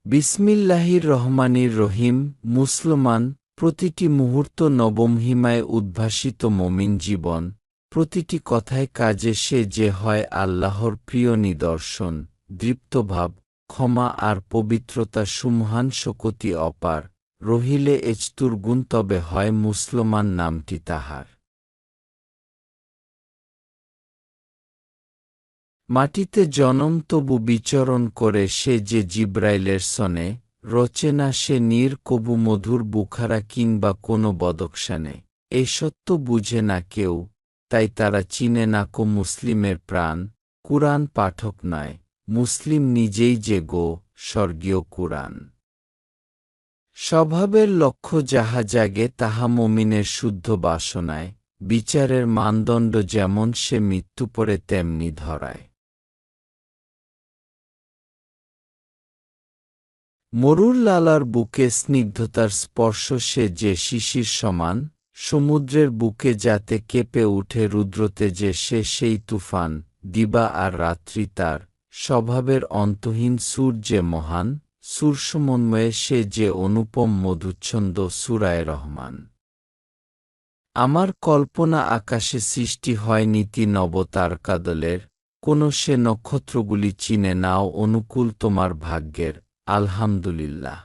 বিসমিল্লাহির রহমানির রহিম। মুসলমান, প্রতিটি মুহূর্ত নবমহিমায় উদ্ভাসিত মমিন জীবন, প্রতিটি কথায় কাজে সে যে হয় আল্লাহর প্রিয় নিদর্শন, দৃপ্তভাব, ক্ষমা আর পবিত্রতা সুমহান শকতি অপার, রহিলে এচতুর গুণ তবে হয় মুসলমান নামটি তাহার। মাটিতে জনম তবু বিচরণ করে সে যে জিব্রাইলের সনে, রচে না সে নীর কবু মধুর বুখারা কিংবা কোনো বদকশানে। এই সত্য বুঝে না কেউ, তাই তারা চিনে না কো মুসলিমের প্রাণ, কুরআন পাঠক নয়, মুসলিম নিজেই যে গো, স্বর্গীয় কুরআন। স্বভাবের লক্ষ্য যাহা জাগে তাহা মমিনের শুদ্ধ বাসনায়, বিচারের মানদণ্ড যেমন সে মৃত্যু পরে তেমনি ধরায়। মরুর লালার বুকে স্নিগ্ধতার স্পর্শ সে যে শিশির সমান, সমুদ্রের বুকে যাতে কেঁপে উঠে রুদ্রতে যে সে সেই তুফান, দিবা আর রাত্রি তার, স্বভাবের অন্তহীন সুর যে মহান, সুরসমন্বয়ে সে যে অনুপম মধুচ্ছন্দ সূরায়ে রহমান। আমার কল্পনা আকাশে সৃষ্টি হয় নীতি নবতারকাদলের, কোন সে নক্ষত্রগুলি চিনে নাও অনুকূল তোমার ভাগ্যের, আলহামদুলিল্লাহ।